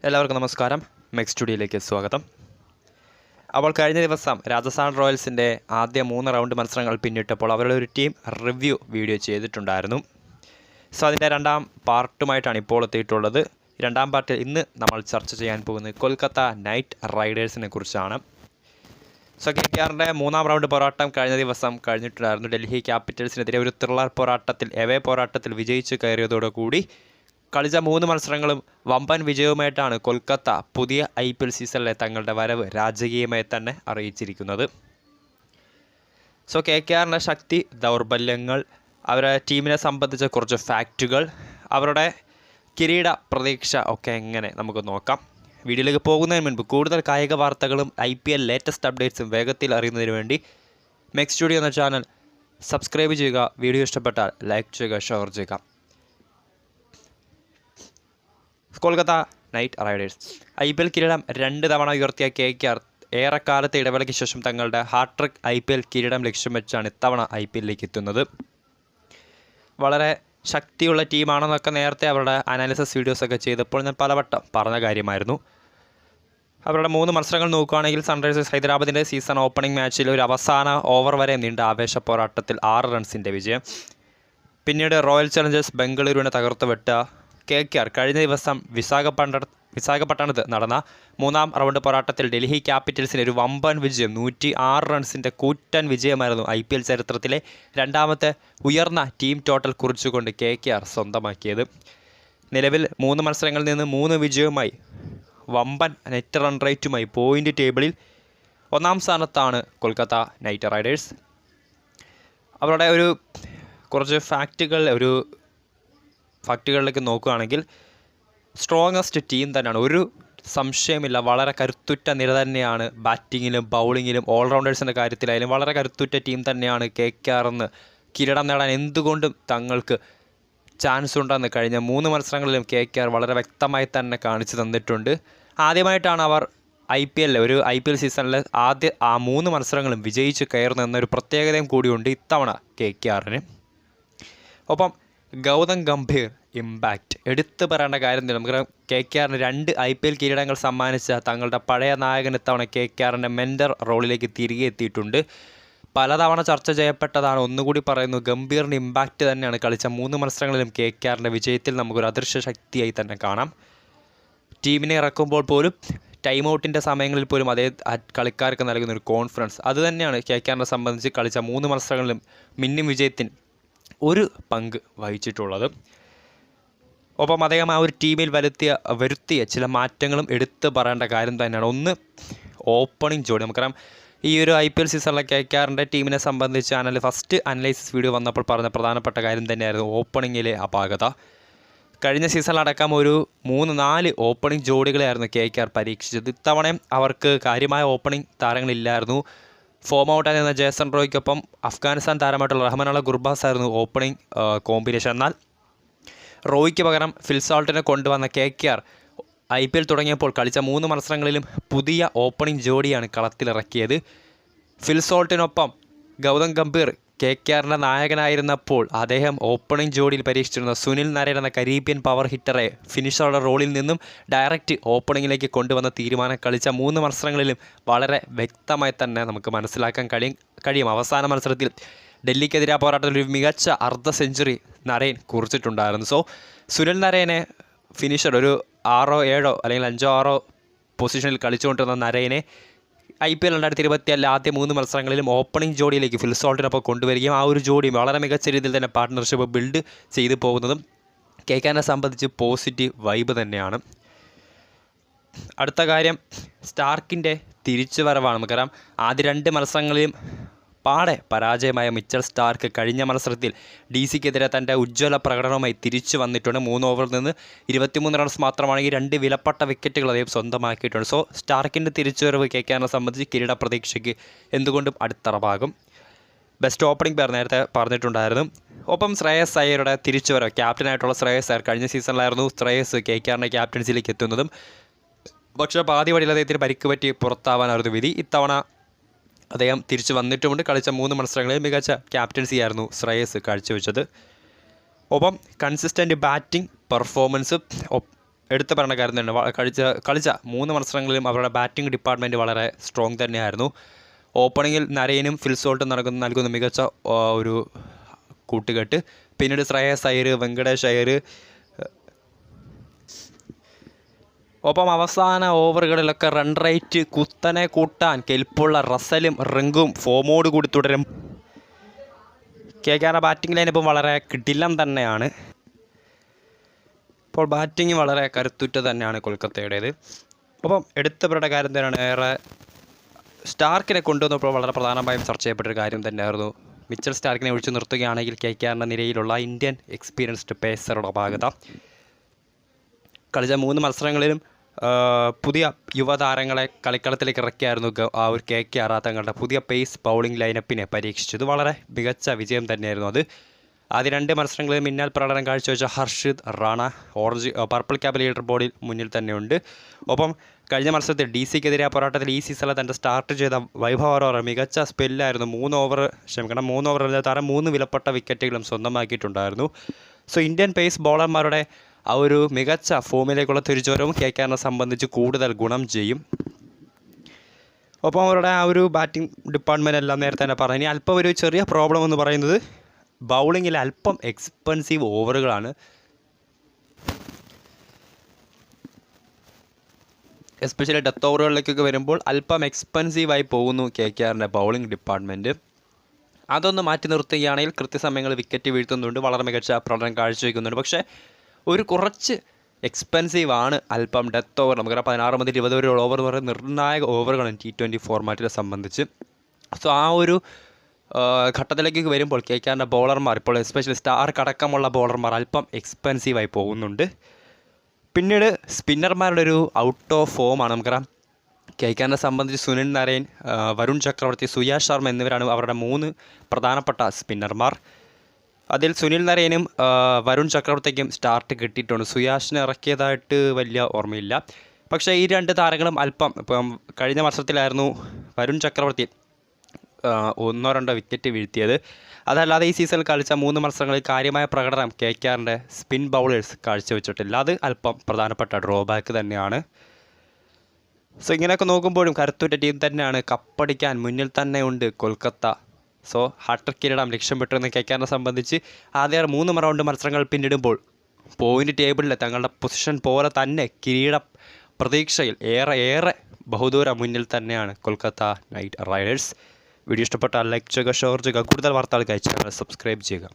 എല്ലാവർക്കും നമസ്കാരം. മെക്സ് സ്റ്റുഡിയോയിലേക്ക് സ്വാഗതം. അപ്പോൾ കഴിഞ്ഞ ദിവസം രാജസ്ഥാൻ റോയൽസിൻ്റെ ആദ്യ 3 റൗണ്ട് മത്സരങ്ങൾ പിന്നിട്ടപ്പോൾ അവരുടെ ഒരു ടീം റിവ്യൂ വീഡിയോ ചെയ്തിട്ടുണ്ടായിരുന്നു. സോ അതിൻ്റെ രണ്ടാം പാർട്ടുമായിട്ടാണ് ഇപ്പോൾ എത്തിയിട്ടുള്ളത്. രണ്ടാം പാർട്ടിൽ ഇന്ന് നമ്മൾ ചർച്ച ചെയ്യാൻ പോകുന്നത് കൊൽക്കത്ത നൈറ്റ് റൈഡേഴ്സിനെ കുറിച്ചാണ്. സോ KKRൻ്റെ 3ാം റൗണ്ട് പോരാട്ടം കഴിഞ്ഞ ദിവസം കഴിഞ്ഞിട്ടുണ്ടായിരുന്നു. ഡൽഹി ക്യാപിറ്റൽസിനെതിരെ ഒരു ത്രില്ലർ പോരാട്ടത്തിൽ എവേ പോരാട്ടത്തിൽ വിജയിച്ച് കയറിയതോടുകൂടി കളിച്ച 3 മത്സരങ്ങളും വമ്പൻ വിജയവുമായിട്ടാണ് കൊൽക്കത്ത പുതിയ IPL സീസണിലെ തങ്ങളുടെ വരവ് രാജകീയമായി തന്നെ അറിയിച്ചിരിക്കുന്നത്. സോ KKRൻ്റെ ശക്തി, ദൗർബല്യങ്ങൾ, അവരുടെ ടീമിനെ സംബന്ധിച്ച കുറച്ച് ഫാക്റ്റുകൾ, അവരുടെ കിരീട പ്രതീക്ഷ ഒക്കെ എങ്ങനെ നമുക്ക് നോക്കാം. വീഡിയോയിലേക്ക് പോകുന്നതിന് മുൻപ് കൂടുതൽ കായിക വാർത്തകളും IPL ലേറ്റസ്റ്റ് അപ്ഡേറ്റ്സും വേഗത്തിൽ അറിയുന്നതിന് വേണ്ടി മെക്സ് സ്റ്റുഡിയോ എന്ന ചാനൽ സബ്സ്ക്രൈബ് ചെയ്യുക. വീഡിയോ ഇഷ്ടപ്പെട്ടാൽ ലൈക്ക് ചെയ്യുക, ഷെയർ ചെയ്യുക. കൊൽക്കത്ത നൈറ്റ് റൈഡേഴ്സ് IPL കിരീടം 2 തവണ ഉയർത്തിയ KKR ഏറെക്കാലത്തെ ഇടവേളയ്ക്ക് ശേഷം തങ്ങളുടെ ഹാട്രിക് IPL കിരീടം ലക്ഷ്യം വെച്ചാണ് ഇത്തവണ IPLിലേക്ക് എത്തുന്നത്. വളരെ ശക്തിയുള്ള ടീമാണെന്നൊക്കെ നേരത്തെ അവരുടെ അനാലിസിസ് വീഡിയോസൊക്കെ ചെയ്തപ്പോൾ ഞാൻ പലവട്ടം പറഞ്ഞ കാര്യമായിരുന്നു. അവരുടെ 3 മത്സരങ്ങൾ നോക്കുകയാണെങ്കിൽ സൺറൈസേഴ്സ് ഹൈദരാബാദിൻ്റെ സീസൺ ഓപ്പണിംഗ് മാച്ചിൽ ഒരു അവസാന ഓവർ വരെ നീണ്ട ആവേശ പോരാട്ടത്തിൽ 6 റൺസിൻ്റെ വിജയം. പിന്നീട് റോയൽ ചലഞ്ചേഴ്സ് ബംഗളൂരുവിനെ തകർത്ത് വിട്ട KKR കഴിഞ്ഞ ദിവസം വിശാഖപട്ടണത്ത് നടന്ന 3ാം റൗണ്ട് പോരാട്ടത്തിൽ ഡൽഹി ക്യാപിറ്റൽസിന് ഒരു വമ്പൻ വിജയം, 106 റൺസിൻ്റെ കൂറ്റൻ വിജയമായിരുന്നു IPL ചരിത്രത്തിലെ രണ്ടാമത്തെ ഉയർന്ന ടീം ടോട്ടൽ കുറിച്ചുകൊണ്ട് KKR സ്വന്തമാക്കിയത്. നിലവിൽ 3 മത്സരങ്ങളിൽ നിന്ന് 3 വിജയവുമായി വമ്പൻ നെറ്റ് റൺ റേറ്റുമായി പോയിൻ്റ് ടേബിളിൽ 1ാം സ്ഥാനത്താണ് കൊൽക്കത്ത നൈറ്റ് റൈഡേഴ്സ്. അവരുടെ കുറച്ച് ഫാക്റ്റുകളിലേക്ക് നോക്കുകയാണെങ്കിൽ സ്ട്രോങ്ങസ്റ്റ് ടീം തന്നെയാണ്, ഒരു സംശയമില്ല. വളരെ കരുത്തുറ്റ നിര തന്നെയാണ് ബാറ്റിങ്ങിലും ബൗളിങ്ങിലും ഓൾറൗണ്ടേഴ്സിൻ്റെ കാര്യത്തിലായാലും വളരെ കരുത്തുറ്റ ടീം തന്നെയാണ് KKR എന്ന് കിരീടം നേടാൻ എന്തുകൊണ്ടും തങ്ങൾക്ക് ചാൻസ് ഉണ്ടെന്ന് കഴിഞ്ഞ 3 മത്സരങ്ങളിലും KKR വളരെ വ്യക്തമായി തന്നെ കാണിച്ചു തന്നിട്ടുണ്ട്. ആദ്യമായിട്ടാണ് അവർ IPL സീസണിലെ ആദ്യ 3 മത്സരങ്ങളും വിജയിച്ച് കയറുന്ന എന്നൊരു പ്രത്യേകതയും കൂടിയുണ്ട് ഇത്തവണ KKRന്. ഒപ്പം ഗൗതം ഗംഭീർ ഇമ്പാക്റ്റ് എടുത്തു പറയേണ്ട കാര്യം തന്നെ. നമുക്ക് KKRന് 2 IPL കിരീടങ്ങൾ സമ്മാനിച്ച തങ്ങളുടെ പഴയ നായകൻ ഇത്തവണ KKRൻ്റെ മെൻറ്റർ റോളിലേക്ക് തിരികെ എത്തിയിട്ടുണ്ട്. പലതവണ ചർച്ച ചെയ്യപ്പെട്ടതാണ്, ഒന്നുകൂടി പറയുന്നു. ഗംഭീറിൻ്റെ ഇമ്പാക്റ്റ് തന്നെയാണ് കളിച്ച 3 മത്സരങ്ങളിലും KKRൻ്റെ വിജയത്തിൽ നമുക്കൊരു അദൃശ്യ ശക്തിയായി തന്നെ കാണാം. ടീമിനെ ഇറക്കുമ്പോൾ പോലും ടൈം ഔട്ടിൻ്റെ സമയങ്ങളിൽ പോലും അതേ കളിക്കാർക്ക് നൽകുന്ന ഒരു കോൺഫിഡൻസ്, അതുതന്നെയാണ് KKRനെ സംബന്ധിച്ച് കളിച്ച 3 മത്സരങ്ങളിലും മിന്നും വിജയത്തിന് ഒരു പങ്ക് വഹിച്ചിട്ടുള്ളത്. ഒപ്പം അദ്ദേഹം ആ ഒരു ടീമിൽ വരുത്തിയ ചില മാറ്റങ്ങളും എടുത്തു പറയേണ്ട കാര്യം തന്നെയാണ്. ഒന്ന്, ഓപ്പണിംഗ് ജോഡി. നമുക്കറിയാം ഈ ഒരു IPL സീസണിലെ KKRൻ്റെ ടീമിനെ സംബന്ധിച്ച് ഫസ്റ്റ് അനലൈസിസ് വീഡിയോ വന്നപ്പോൾ പറഞ്ഞ പ്രധാനപ്പെട്ട കാര്യം തന്നെയായിരുന്നു ഓപ്പണിങ്ങിലെ അപാകത. കഴിഞ്ഞ സീസണിലടക്കം ഒരു 3-4 ഓപ്പണിംഗ് ജോഡികളായിരുന്നു KKR പരീക്ഷിച്ചത്. ഇത്തവണയും അവർക്ക് കാര്യമായ ഓപ്പണിംഗ് താരങ്ങളില്ലായിരുന്നു. ഫോം ഔട്ടായി നിന്ന ജേസൺ റോയ്ക്കൊപ്പം അഫ്ഗാനിസ്ഥാൻ താരമായിട്ടുള്ള റഹ്മാനുള്ള ഗുർബാസ് ആയിരുന്നു ഓപ്പണിംഗ് കോമ്പിനേഷൻ. എന്നാൽ റോയ്ക്ക് പകരം ഫിൽ സോൾട്ടിനെ കൊണ്ടുവന്ന KKR IPL തുടങ്ങിയപ്പോൾ കളിച്ച 3 മത്സരങ്ങളിലും പുതിയ ഓപ്പണിംഗ് ജോഡിയാണ് കളത്തിലിറക്കിയത്. ഫിൽ സോൾട്ടിനൊപ്പം ഗൗതം ഗംഭീർ KKRൻ്റെ നായകനായിരുന്നപ്പോൾ അദ്ദേഹം ഓപ്പണിംഗ് ജോഡിയിൽ പരീക്ഷിച്ചിരുന്ന സുനിൽ നരേൻ എന്ന കരീബിയൻ പവർ ഹിറ്ററെ ഫിനിഷറുടെ റോളിൽ നിന്നും ഡയറക്റ്റ് ഓപ്പണിങ്ങിലേക്ക് കൊണ്ടുവന്ന തീരുമാനം കളിച്ച 3 മത്സരങ്ങളിലും വളരെ വ്യക്തമായി തന്നെ നമുക്ക് മനസ്സിലാക്കാൻ കഴിയും. അവസാന മത്സരത്തിൽ ഡൽഹിക്കെതിരായ പോരാട്ടത്തിൽ ഒരു മികച്ച അർദ്ധ സെഞ്ചുറി നരേൻ കുറിച്ചിട്ടുണ്ടായിരുന്നു. സോ സുനിൽ നരേനെ ഫിനിഷർ ഒരു 6-7 അല്ലെങ്കിൽ 5-6 പൊസിഷനിൽ കളിച്ചുകൊണ്ടിരുന്ന നരേനെ IPL 2024 ആദ്യ 3 മത്സരങ്ങളിലും ഓപ്പണിംഗ് ജോഡിയിലേക്ക് ഫിൽ സോൾട്ടിനൊപ്പം കൊണ്ടുവരികയും ആ ഒരു ജോഡി വളരെ മികച്ച രീതിയിൽ തന്നെ പാർട്ട്ണർഷിപ്പ് ബിൽഡ് ചെയ്തു പോകുന്നതും KKRനെ സംബന്ധിച്ച് പോസിറ്റീവ് വൈബ് തന്നെയാണ്. അടുത്ത കാര്യം സ്റ്റാർക്കിൻ്റെ തിരിച്ചുവരവാണ്. നമുക്കറിയാം ആദ്യ 2 മത്സരങ്ങളിലും പാടെ പരാജയമായ മിച്ചൽ സ്റ്റാർക്ക് കഴിഞ്ഞ മത്സരത്തിൽ DCക്കെതിരെ തൻ്റെ ഉജ്ജ്വല പ്രകടനവുമായി തിരിച്ചു വന്നിട്ടുണ്ട്. 3 ഓവറിൽ നിന്ന് 23 റൺസ് മാത്രമാണെങ്കിൽ 2 വിലപ്പെട്ട വിക്കറ്റുകൾ അദ്ദേഹം സ്വന്തമാക്കിയിട്ടുണ്ട്. സോ സ്റ്റാർക്കിൻ്റെ തിരിച്ചുവരവ് KKRനെ സംബന്ധിച്ച് കിരീട പ്രതീക്ഷയ്ക്ക് എന്തുകൊണ്ടും അടിത്തറവാകും. ബെസ്റ്റ് ഓപ്പണിംഗ് പേർ നേരത്തെ പറഞ്ഞിട്ടുണ്ടായിരുന്നു. ഒപ്പം ശ്രേയസ് അയ്യരുടെ തിരിച്ചുവരവ്, ക്യാപ്റ്റനായിട്ടുള്ള ശ്രേയസ് അയ്യർ കഴിഞ്ഞ സീസണിലായിരുന്നു ശ്രേയസ് KKRൻ്റെ ക്യാപ്റ്റൻസിയിലേക്ക് എത്തുന്നതും. പക്ഷേ പാതി വഴിയിൽ അദ്ദേഹത്തിന് പരിക്ക് പറ്റി പുറത്താവാനായിരുന്നു വിധി. ഇത്തവണ അദ്ദേഹം തിരിച്ചു വന്നിട്ടുമുണ്ട്. കളിച്ച 3 മത്സരങ്ങളിൽ മികച്ച ക്യാപ്റ്റൻസി ആയിരുന്നു ശ്രേയസ് കാഴ്ചവെച്ചത്. ഒപ്പം കൺസിസ്റ്റൻറ്റ് ബാറ്റിംഗ് പെർഫോമൻസ് എടുത്തു പറയേണ്ട കാര്യം തന്നെ കളിച്ച 3 മത്സരങ്ങളിലും അവരുടെ ബാറ്റിംഗ് ഡിപ്പാർട്ട്മെൻറ്റ് വളരെ സ്ട്രോങ് തന്നെയായിരുന്നു. ഓപ്പണിങ്ങിൽ നരയനും ഫിൽസോൾട്ടും നൽകുന്ന മികച്ച ഒരു കൂട്ടുകെട്ട്. പിന്നീട് ശ്രേയസ് അയ്യർ, വെങ്കടേഷ് അയ്യർ, ഒപ്പം അവസാന ഓവറുകളിലൊക്കെ റൺ റേറ്റ് കുത്തനെ കൂട്ടാൻ കെൽപ്പുള്ള റസലും റിങ്കും ഫോമോട് കൂടി തുടരും. KKR ബാറ്റിംഗ് ലൈനപ്പം വളരെ കിടിലം തന്നെയാണ്. ഇപ്പോൾ ബാറ്റിംഗ് വളരെ കരുത്തുറ്റ തന്നെയാണ് കൊൽക്കത്തയുടേത്. അപ്പം എടുത്തവരുടെ കാര്യം തന്നെയാണ് ഏറെ സ്റ്റാർക്കിനെ കൊണ്ടുവന്നപ്പോൾ വളരെ പ്രധാനമായും ചർച്ച ചെയ്യപ്പെട്ടൊരു കാര്യം തന്നെയായിരുന്നു. മിച്ചൽ സ്റ്റാർക്കിനെ ഒഴിച്ചു നിർത്തുകയാണെങ്കിൽ KKRൻ്റെ നിരയിലുള്ള ഇന്ത്യൻ എക്സ്പീരിയൻസ്ഡ് പേസറുടെ ഭാഗത കളിച്ച 3 മത്സരങ്ങളിലും പുതിയ യുവതാരങ്ങളെ കളിക്കളത്തിലേക്ക് ഇറക്കിയായിരുന്നു ആ ഒരു KKR തങ്ങളുടെ പുതിയ പേസ് ബൗളിംഗ് ലൈനപ്പിനെ പരീക്ഷിച്ചത്. വളരെ മികച്ച വിജയം തന്നെയായിരുന്നു അത്. ആദ്യ 2 മത്സരങ്ങളിൽ മിന്നൽ പ്രകടനം കാഴ്ചവെച്ച Harshit Rana purple cap leader ബോർഡിൽ മുന്നിൽ തന്നെയുണ്ട്. ഒപ്പം കഴിഞ്ഞ മത്സരത്തിൽ DCക്കെതിരെ പോരാട്ടത്തിൽ ഈ സീസണിൽ തൻ്റെ സ്റ്റാർട്ട് ചെയ്ത വൈഭവ് അറോറ മികച്ച സ്പെല്ലായിരുന്നു. 3 ഓവറിൽ താരം 3 വിലപ്പെട്ട വിക്കറ്റുകളും സ്വന്തമാക്കിയിട്ടുണ്ടായിരുന്നു. സോ ഇന്ത്യൻ പേസ് ബോളർമാരുടെ ആ ഒരു മികച്ച ഫോമിലേക്കുള്ള തിരിച്ചുവരവും KKRനെ സംബന്ധിച്ച് കൂടുതൽ ഗുണം ചെയ്യും. ഒപ്പം അവരുടെ ആ ഒരു ബാറ്റിംഗ് ഡിപ്പാർട്ട്മെൻറ്റ് എല്ലാം നേരത്തെ തന്നെ പറഞ്ഞു. ഇനി അല്പം ഒരു ചെറിയ പ്രോബ്ലം എന്ന് പറയുന്നത് ബൗളിങ്ങിൽ അല്പം എക്സ്പെൻസീവ് ഓവറുകളാണ്. എസ്പെഷ്യലി ഡെത്ത് ഓവറുകളിലേക്കൊക്കെ വരുമ്പോൾ അല്പം എക്സ്പെൻസീവായി പോകുന്നു KKRൻ്റെ ബൗളിംഗ് ഡിപ്പാർട്ട്മെൻറ്റ്. അതൊന്ന് മാറ്റി നിർത്തുകയാണെങ്കിൽ കൃത്യസമയങ്ങളിൽ വിക്കറ്റ് വീഴ്ത്തുന്നുണ്ട്, വളരെ മികച്ച പ്രകടനം കാഴ്ചവെക്കുന്നുണ്ട്. പക്ഷേ ഒരു കുറച്ച് എക്സ്പെൻസീവാണ് അല്പം ഡെത്ത് ഓവർ. നമുക്കറിയാം 16 മുതൽ 20 വരെ ഓവർ എന്ന് പറയുന്നത് നിർണായക ഓവറുകളാണ് T20 ഫോർമാറ്റിനെ സംബന്ധിച്ച്. സോ ആ ഒരു ഘട്ടത്തിലേക്ക് വരുമ്പോൾ KKRൻ്റെ ബോളർമാർ ഇപ്പോൾ എസ്പെഷ്യലി സ്റ്റാർക്ക് അടക്കമുള്ള ബോളർമാർ അല്പം എക്സ്പെൻസീവായി പോകുന്നുണ്ട്. പിന്നീട് സ്പിന്നർമാരുടെ ഒരു ഔട്ട് ഓഫ് ഫോമാണ്. നമുക്കറിയാം KKRനെ സംബന്ധിച്ച് സുനിൽ നരൈൻ, വരുൺ ചക്രവർത്തി, സുയാഷ് ശർമ്മ എന്നിവരാണ് അവരുടെ 3 പ്രധാനപ്പെട്ട സ്പിന്നർമാർ. അതിൽ സുനിൽ നരൈനും വരുൺ ചക്രവർത്തിക്കും സ്റ്റാർട്ട് കിട്ടിയിട്ടുണ്ട്. സുയാഷിനെ ഇറക്കിയതായിട്ട് വലിയ ഓർമ്മയില്ല. പക്ഷേ ഈ 2 താരങ്ങളും അല്പം ഇപ്പം കഴിഞ്ഞ മത്സരത്തിലായിരുന്നു വരുൺ ചക്രവർത്തി 1-2 വിക്കറ്റ് വീഴ്ത്തിയത്. അതല്ലാതെ ഈ സീസണിൽ കളിച്ച 3 മത്സരങ്ങളിൽ കാര്യമായ പ്രകടനം KKRൻ്റെ സ്പിൻ ബൗളേഴ്സ് കാഴ്ചവെച്ചിട്ടില്ല. അത് അല്പം പ്രധാനപ്പെട്ട ഡ്രോബാക്ക് തന്നെയാണ്. സോ ഇങ്ങനെയൊക്കെ നോക്കുമ്പോഴും കരുത്തുറ്റ ടീം തന്നെയാണ്. കപ്പടിക്കാൻ മുന്നിൽ തന്നെ ഉണ്ട് കൊൽക്കത്ത. സോ ഹാട്രിക് കിരീടം ലക്ഷ്യം പെട്ടിരുന്ന KKRനെ സംബന്ധിച്ച് ആദ്യ 3 റൗണ്ട് മത്സരങ്ങൾ പിന്നിടുമ്പോൾ പോയിൻ്റ് ടേബിളിൽ തങ്ങളുടെ പൊസിഷൻ പോലെ തന്നെ കിരീട പ്രതീക്ഷയിൽ ഏറെ ബഹുദൂരം മുന്നിൽ തന്നെയാണ് കൊൽക്കത്ത നൈറ്റ് റൈഡേഴ്സ്. വീഡിയോ ഇഷ്ടപ്പെട്ടാൽ ലൈക്ക് ചെയ്യുക, ഷെയർ ചെയ്യുക. കൂടുതൽ വാർത്തകൾക്കായി ചാനൽ സബ്സ്ക്രൈബ് ചെയ്യുക.